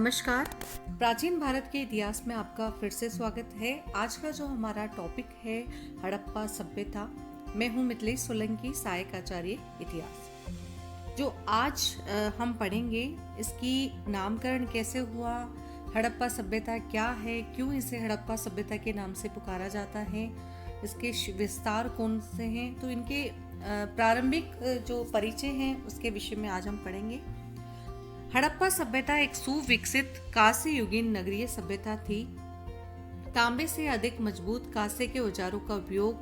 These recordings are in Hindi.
नमस्कार। प्राचीन भारत के इतिहास में आपका फिर से स्वागत है। आज का जो हमारा टॉपिक है हड़प्पा सभ्यता। मैं हूँ मिथिलेश सोलंकी, सहायक आचार्य इतिहास। जो आज हम पढ़ेंगे, इसकी नामकरण कैसे हुआ, हड़प्पा सभ्यता क्या है, क्यों इसे हड़प्पा सभ्यता के नाम से पुकारा जाता है, इसके विस्तार कौन से हैं, तो इनके प्रारंभिक जो परिचय हैं उसके विषय में आज हम पढ़ेंगे। हड़प्पा सभ्यता एक सुविकसित कांस्य युगीन नगरीय सभ्यता थी। तांबे से अधिक मजबूत कांसे के औजारों का उपयोग,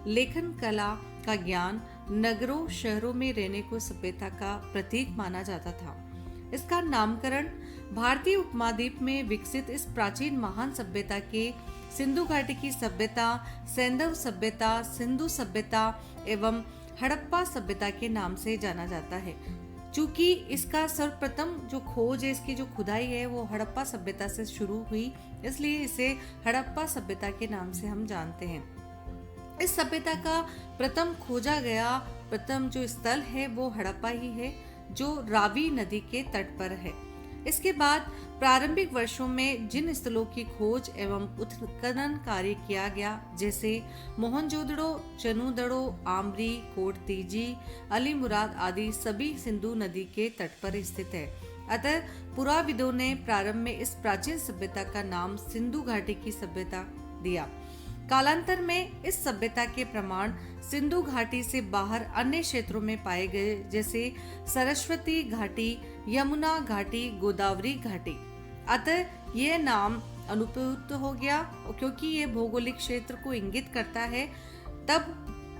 लेखन कला का ज्ञान नगरों शहरों में रहने को सभ्यता का प्रतीक माना जाता था। इसका नामकरण भारतीय उपमहाद्वीप में विकसित इस प्राचीन महान सभ्यता के सिंधु घाटी की सभ्यता, सैंधव सभ्यता, सिंधु सभ्यता एवं हड़प्पा सभ्यता के नाम से जाना जाता है। चूंकि इसका सर्वप्रथम जो खोज है, इसकी जो खुदाई है वो हड़प्पा सभ्यता से शुरू हुई, इसलिए इसे हड़प्पा सभ्यता के नाम से हम जानते हैं। इस सभ्यता का प्रथम खोजा गया प्रथम जो स्थल है वो हड़प्पा ही है, जो रावी नदी के तट पर है। इसके बाद प्रारंभिक वर्षों में जिन स्थलों की खोज एवं उत्खनन कार्य किया गया, जैसे मोहनजोदड़ो, चनूदड़ो, आमरी, कोटतीजी, अलीमुराद आदि सभी सिंधु नदी के तट पर स्थित है। अतः पुराविदों ने प्रारंभ में इस प्राचीन सभ्यता का नाम सिंधु घाटी की सभ्यता दिया। कालांतर में इस सभ्यता के प्रमाण सिंधु घाटी से बाहर अन्य क्षेत्रों में पाए गए, जैसे सरस्वती घाटी, यमुना घाटी, गोदावरी घाटी। अतः यह नाम अनुपयुक्त हो गया, क्योंकि यह भौगोलिक क्षेत्र को इंगित करता है। तब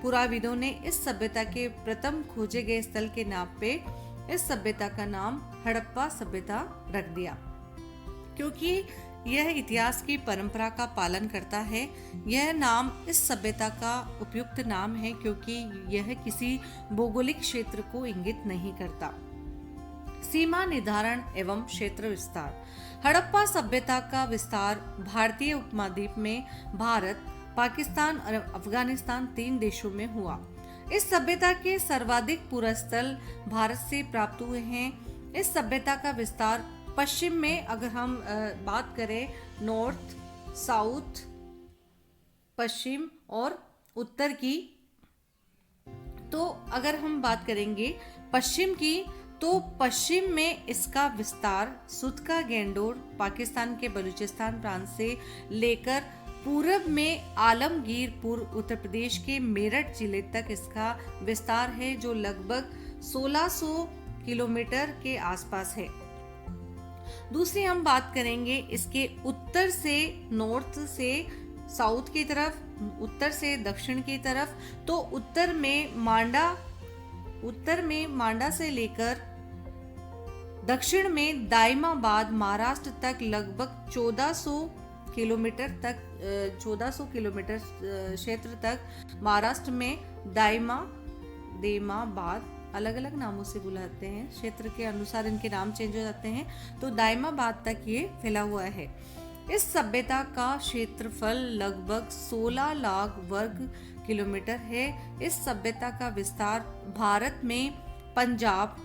पुराविदों ने इस सभ्यता के प्रथम खोजे गए स्थल के नाम पे इस सभ्यता का नाम हड़प्पा सभ्यता रख दिया। क्योंकि यह इतिहास की परंपरा का पालन करता है, यह नाम इस सभ्यता का उपयुक्त नाम है, क्योंकि यह किसी भौगोलिक क्षेत्र को इंगित नहीं करता। सीमा निर्धारण एवं क्षेत्र विस्तार। हड़प्पा सभ्यता का विस्तार भारतीय उपमहाद्वीप में भारत, पाकिस्तान और अफगानिस्तान 3 देशों में हुआ। इस सभ्यता के सर्वाधिक पुरास्थल भारत से प्राप्त हुए हैं। इस सभ्यता का विस्तार पश्चिम में, अगर हम बात करें नॉर्थ, साउथ, पश्चिम और उत्तर की, तो अगर हम बात करेंगे पश्चिम की, तो पश्चिम में इसका विस्तार सुतका गैंडोर, पाकिस्तान के बलूचिस्तान प्रांत से लेकर पूरब में आलमगीर, पूर्व उत्तर प्रदेश के मेरठ जिले तक इसका विस्तार है, जो लगभग 1600 किलोमीटर के आसपास है। दूसरी हम बात करेंगे इसके उत्तर से, नॉर्थ से साउथ की तरफ, उत्तर से दक्षिण की तरफ, तो उत्तर में मांडा से लेकर दक्षिण में दाइमाबाद महाराष्ट्र तक लगभग 1400 किलोमीटर क्षेत्र तक महाराष्ट्र में दाइमाबाद अलग अलग नामों से बुलाते हैं, क्षेत्र के अनुसार इनके नाम चेंज हो जाते हैं, तो दाइमाबाद तक ये फैला हुआ है। इस सभ्यता का क्षेत्रफल लगभग 16 लाख वर्ग किलोमीटर है। इस सभ्यता का विस्तार भारत में पंजाब,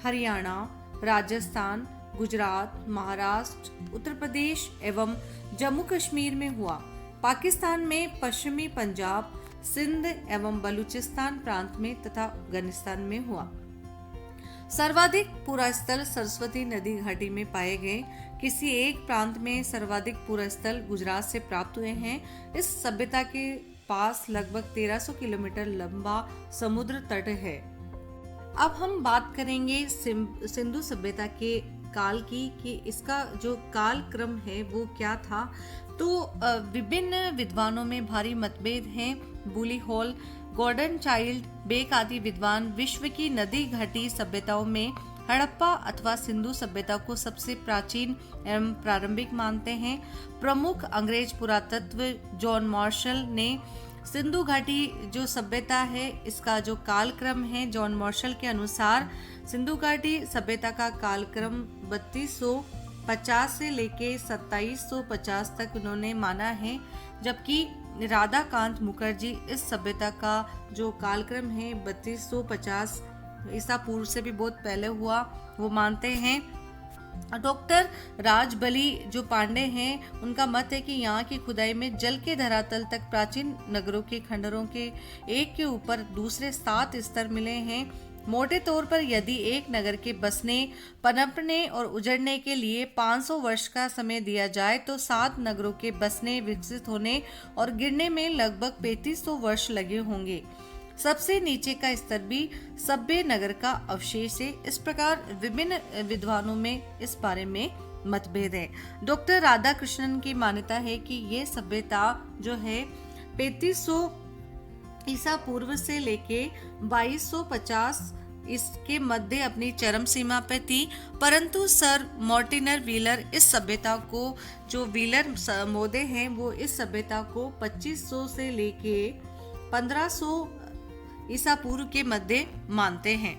हरियाणा, राजस्थान, गुजरात, महाराष्ट्र, उत्तर प्रदेश एवं जम्मू कश्मीर में हुआ। पाकिस्तान में पश्चिमी पंजाब, सिंध एवं बलूचिस्तान प्रांत में तथा अफगानिस्तान में हुआ। सर्वाधिक पुरास्थल सरस्वती नदी घाटी में पाए गए। किसी एक प्रांत में सर्वाधिक पुरास्थल गुजरात से प्राप्त हुए हैं। इस सभ्यता के पास लगभग 1300 किलोमीटर लंबा समुद्र तट है। अब हम बात करेंगे सिंधु सभ्यता के काल की, कि इसका जो काल क्रम है वो क्या था। तो विभिन्न विद्वानों में भारी मतभेद हैं। बुली हॉल, गॉर्डन चाइल्ड, बेक आदि विद्वान विश्व की नदी घाटी सभ्यताओं में हड़प्पा अथवा सिंधु सभ्यता को सबसे प्राचीन एवं प्रारंभिक मानते हैं। प्रमुख अंग्रेज पुरातत्व जॉन मार्शल ने सिंधु घाटी जो सभ्यता है, इसका जो कालक्रम है, जॉन मार्शल के अनुसार सिंधु घाटी सभ्यता का कालक्रम 3250 से लेके 2750 तक उन्होंने माना है, जबकि राधाकांत मुखर्जी इस सभ्यता का जो कालक्रम है 3250 ईसा पूर्व से भी बहुत पहले हुआ वो मानते हैं। डॉक्टर राजबली जो पांडे हैं, उनका मत है कि यहाँ की खुदाई में जल के धरातल तक प्राचीन नगरों के खंडरों के एक के ऊपर दूसरे 7 स्तर मिले हैं। मोटे तौर पर यदि एक नगर के बसने, पनपने और उजड़ने के लिए 500 वर्ष का समय दिया जाए तो 7 नगरों के बसने, विकसित होने और गिरने में लगभग 3500 वर्ष लगे होंगे। सबसे नीचे का स्तर भी सभ्य नगर का अवशेष है। इस प्रकार विभिन्न विद्वानों में इस बारे में मतभेद है। डॉक्टर राधा कृष्णन की मान्यता है कि ये सभ्यता जो है 3500 ईसा पूर्व से लेके 2250 इसके मध्य अपनी चरम सीमा पे थी, परंतु सर मॉर्टिनर व्हीलर इस सभ्यता को, जो व्हीलर मोदे हैं, वो इस सभ्यता को 2500 से लेके 1500 ईसा पूर्व के मध्य मानते हैं।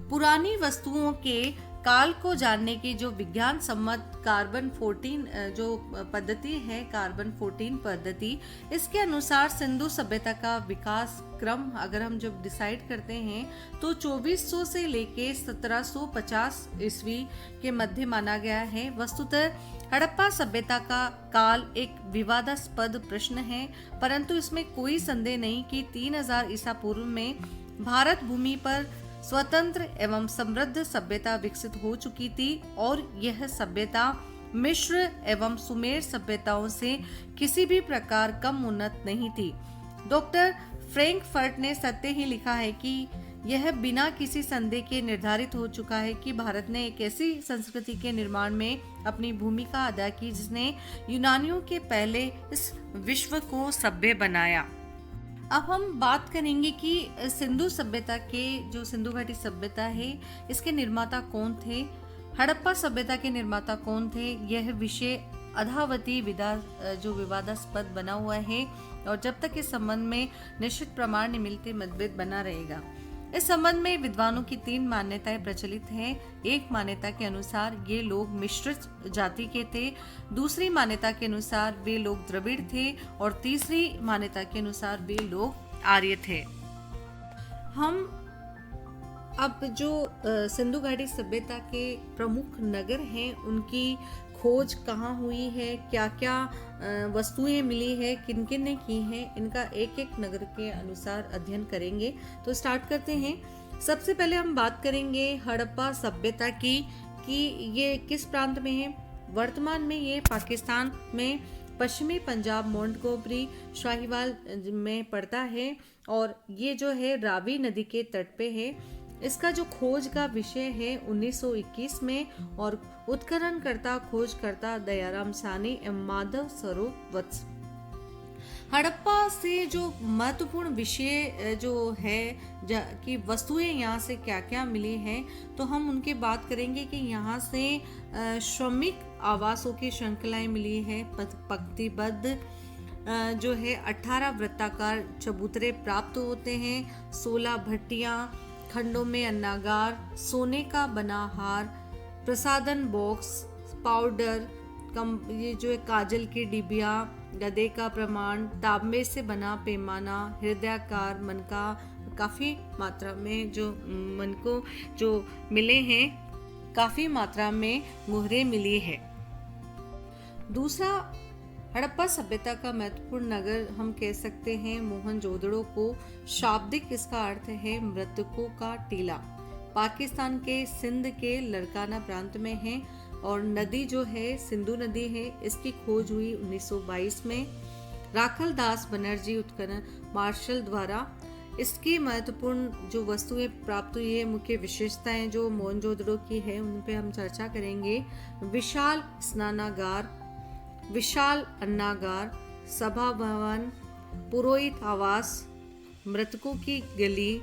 पुरानी वस्तुओं के काल को जानने की जो विज्ञान सम्मत कार्बन 14 जो पद्धति है, कार्बन 14 पद्धति, इसके अनुसार सिंधु सभ्यता का विकास क्रम अगर हम जब डिसाइड करते हैं तो 2400 से लेके 1750 ईस्वी के मध्य माना गया है। वस्तुतः हड़प्पा सभ्यता का काल एक विवादास्पद प्रश्न है, परंतु इसमें कोई संदेह नहीं कि 3000 ईसा पूर्व में भारत भूमि पर स्वतंत्र एवं समृद्ध सभ्यता विकसित हो चुकी थी और यह सभ्यता मिस्र एवं सुमेर सभ्यताओं से किसी भी प्रकार कम उन्नत नहीं थी। डॉक्टर फ्रैंकफर्ट ने सत्य ही लिखा है कि यह बिना किसी संदेह के निर्धारित हो चुका है कि भारत ने एक ऐसी संस्कृति के निर्माण में अपनी भूमिका अदा की जिसने यूनानियों के पहले इस विश्व को सभ्य बनाया। अब हम बात करेंगे कि सिंधु सभ्यता के, जो सिंधु घाटी सभ्यता है, इसके निर्माता कौन थे, हड़प्पा सभ्यता के निर्माता कौन थे। यह विषय अधावती जो विवादास्पद बना हुआ है और जब तक इस संबंध में निश्चित प्रमाण नहीं मिलते मतभेद बना रहेगा। इस संबंध में विद्वानों की 3 मान्यताएं प्रचलित हैं। एक मान्यता के अनुसार ये लोग मिश्रित जाति के थे, दूसरी मान्यता के अनुसार वे लोग द्रविड़ थे और तीसरी मान्यता के अनुसार वे लोग आर्य थे। हम अब जो सिंधु घाटी सभ्यता के प्रमुख नगर हैं उनकी खोज कहाँ हुई है, क्या क्या वस्तुएं मिली है, किन किन ने की हैं, इनका एक एक नगर के अनुसार अध्ययन करेंगे। तो स्टार्ट करते हैं। सबसे पहले हम बात करेंगे हड़प्पा सभ्यता की कि ये किस प्रांत में है। वर्तमान में ये पाकिस्तान में पश्चिमी पंजाब मोंटगोमरी शाहीवाल में पड़ता है और ये जो है रावी नदी के तट पे है। इसका जो खोज का विषय है 1921 में और उत्खननकर्ता खोजकर्ता दयाराम सानी एवं माधव सरोवत्स। हड़प्पा से जो महत्वपूर्ण विषय जो है कि वस्तुएं यहाँ से क्या क्या मिली हैं, तो हम उनकी बात करेंगे कि यहाँ से श्रमिक आवासों की श्रृंखलाएं मिली है, पंक्तिबद्ध जो है 18 वृत्ताकार चबूतरे प्राप्त होते हैं, 16 भट्टियां, खंडों में अन्नागार, सोने का बना हार, प्रसादन बॉक्स, पाउडर, ये जो है काजल की डिबिया, गदे का प्रमाण, तांबे से बना पैमाना, हृदयाकार मनका, काफी मात्रा में जो मन को जो मिले हैं, काफी मात्रा में मुहरें मिली है। दूसरा हड़प्पा सभ्यता का महत्वपूर्ण नगर हम कह सकते हैं मोहनजोदड़ो को। शाब्दिक इसका अर्थ है मृतकों का टीला। पाकिस्तान के सिंध के लड़काना प्रांत में है और नदी जो है सिंधु नदी है। इसकी खोज हुई 1922 में राखल दास बनर्जी उत्खनन मार्शल द्वारा। इसकी महत्वपूर्ण जो वस्तुएं प्राप्त हुई है, मुख्य विशेषताएं जो मोहनजोदड़ो की है उन पे हम चर्चा करेंगे। विशाल स्नानागार, विशाल अन्नागार, सभा भवन, पुरोहित आवास, मृतकों की गली,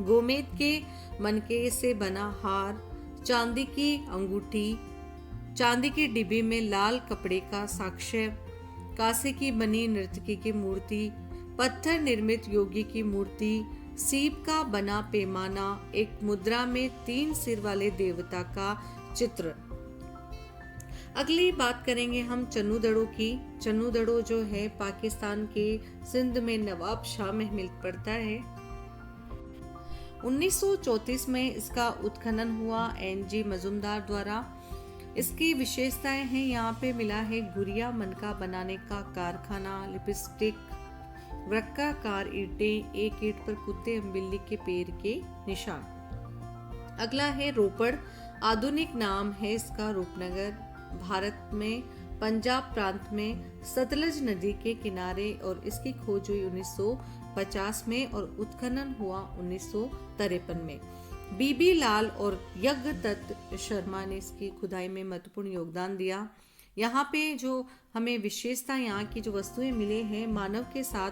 गोमेद के मनके से बना हार, चांदी की अंगूठी, चांदी की डिब्बी में लाल कपड़े का साक्ष्य, कांसे की बनी नर्तकी की मूर्ति, पत्थर निर्मित योगी की मूर्ति, सीप का बना पैमाना, एक मुद्रा में 3 सिर वाले देवता का चित्र। अगली बात करेंगे हम चन्नूदड़ो की। चन्नूदड़ो जो है पाकिस्तान के सिंध में नवाब शाह में मिल पड़ता है। 1934 में इसका उत्खनन हुआ NG मजुमदार द्वारा। इसकी विशेषताएं हैं, यहाँ पे मिला है गुड़िया मनका बनाने का कारखाना, लिपस्टिक, वृक्काकार ईंटें, एक ईंट पर कुत्ते एवं बिल्ली के पैर के निशान। अगला है रोपड़, आधुनिक नाम है इसका रूपनगर, भारत में पंजाब प्रांत में सतलज नदी के किनारे, और इसकी खोज हुई 1950 में और उत्खनन हुआ 1953 में। बीबी लाल और यज्ञदत्त शर्मा ने इसकी खुदाई में महत्वपूर्ण योगदान दिया। यहाँ पे जो हमें विशेषता, यहाँ की जो वस्तुएं मिले हैं, मानव के साथ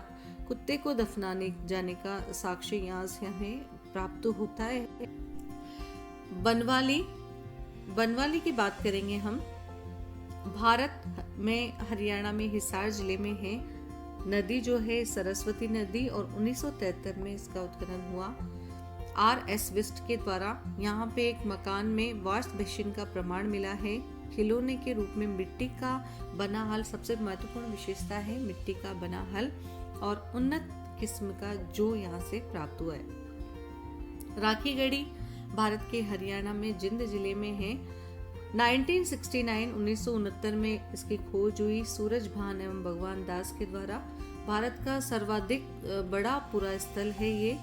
कुत्ते को दफनाने जाने का साक्ष्य यहाँ से हमें प्राप्त होता है। बनवाली की बात करेंगे हम। भारत में हरियाणा में हिसार जिले में है। नदी जो है सरस्वती नदी, और 1973 में इसका उत्खनन हुआ RS विस्ट के द्वारा। यहाँ पे एक मकान में वॉश बेसिन का प्रमाण मिला है। खिलौने के रूप में मिट्टी का बना हल सबसे महत्वपूर्ण विशेषता है, मिट्टी का बना हल, और उन्नत किस्म का जो यहाँ से प्राप्त हुआ है। राखी गढ़ी भारत के हरियाणा में जिंद जिले में है। 1969 में इसकी खोज हुई सूरज भान एवं भगवान दास के द्वारा। भारत का सर्वाधिक बड़ा पुरा स्थल है ये।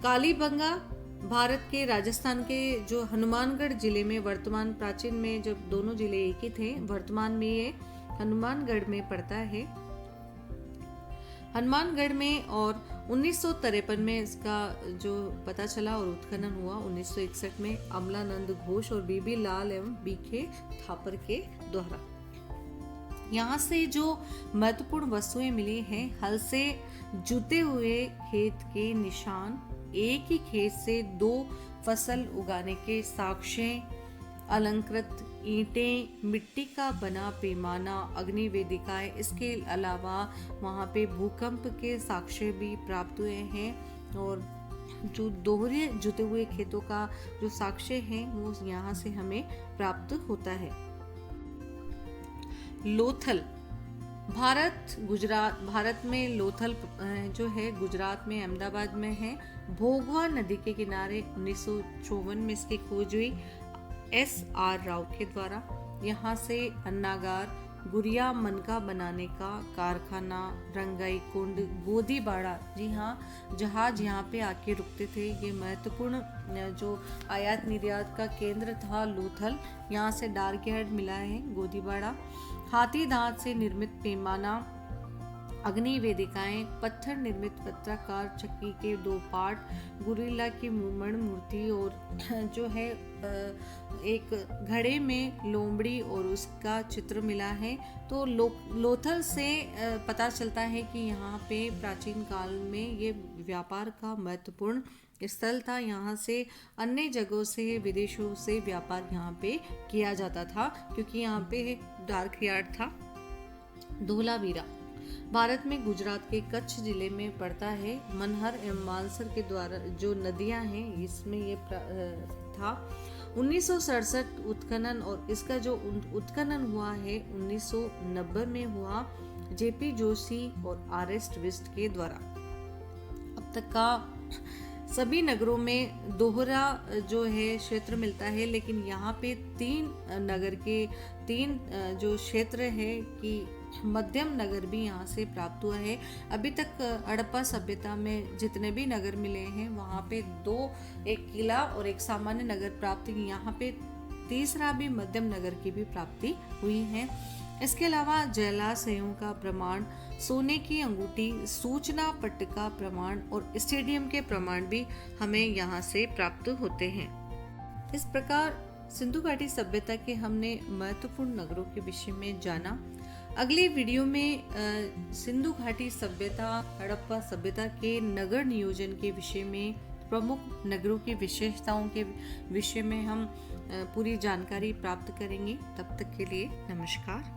कालीबंगा भारत के राजस्थान के जो हनुमानगढ़ जिले में, वर्तमान प्राचीन में जब दोनों जिले एक ही थे, वर्तमान में ये हनुमानगढ़ में पड़ता है, हनुमानगढ़ में। और 1953 में इसका जो पता चला और उत्खनन हुआ 1961 में अमलानंद घोष और बीबी लाल एवं बीखे थापर के द्वारा। यहाँ से जो महत्वपूर्ण वस्तुएं मिली हैं, हल से जुते हुए खेत के निशान, एक ही खेत से 2 फसल उगाने के साक्ष्य, अलंकृत ईंटें, मिट्टी का बना पैमाना, अग्नि वेदिकाएं, इसके अलावा वहाँ पे भूकंप के साक्ष्य भी प्राप्त हुए हैं, और जो दोहरे जुते हुए खेतों का जो साक्ष्य है वो यहाँ से हमें प्राप्त होता है। लोथल भारत में लोथल जो है गुजरात में अहमदाबाद में है। भोगवा नदी के किनारे 1954 में इसकी खोज हुई SR राव के द्वारा। यहाँ से अन्नागार, गुड़िया मनका बनाने का कारखाना, रंगाई कुंड, गोदीबाड़ा, जी हाँ, जहाज यहाँ पे आके रुकते थे। ये महत्वपूर्ण जो आयात निर्यात का केंद्र था लोथल। यहाँ से डाकयार्ड मिला है गोदीबाड़ा। हाथी दांत से निर्मित पैमाना, अग्नि वेदिकाएं, पत्थर निर्मित पत्राकार चक्की के 2 पार्ट, गुरिल्ला की मणि मूर्ति, और जो है एक घड़े में लोमड़ी और उसका चित्र मिला है। तो लोथल से पता चलता है कि यहाँ पे प्राचीन काल में ये व्यापार का महत्वपूर्ण स्थल था। यहाँ से अन्य जगहों से, विदेशों से व्यापार यहाँ पे किया जाता था, क्योंकि यहाँ पे डार्क यार्ड था। धोलावीरा भारत में गुजरात के कच्छ जिले में पड़ता है। मनहर एवं मानसर के द्वारा जो नदियां हैं, इसमें ये था। 1967 उत्खनन, और इसका जो उत्खनन हुआ है 1990 में हुआ JP जोशी और RS विस्ट के द्वारा। अब तक का सभी नगरों में दोहरा जो है क्षेत्र मिलता है, लेकिन यहाँ पे 3 नगर के 3 जो क्षेत्र है कि मध्यम नगर भी यहाँ से प्राप्त हुआ है। अभी तक हड़प्पा सभ्यता में जितने भी नगर मिले हैं वहाँ पे 2, एक किला और एक सामान्य नगर प्राप्ति, यहाँ पे तीसरा भी मध्यम नगर की भी प्राप्ति हुई है। इसके अलावा जलाशयों का प्रमाण, सोने की अंगूठी, सूचना पट्ट का प्रमाण और स्टेडियम के प्रमाण भी हमें यहाँ से प्राप्त होते हैं। इस प्रकार सिंधु घाटी सभ्यता के हमने महत्वपूर्ण नगरों के विषय में जाना। अगले वीडियो में सिंधु घाटी सभ्यता, हड़प्पा सभ्यता के नगर नियोजन के विषय में, प्रमुख नगरों की विशेषताओं के विषय में हम पूरी जानकारी प्राप्त करेंगे। तब तक के लिए नमस्कार।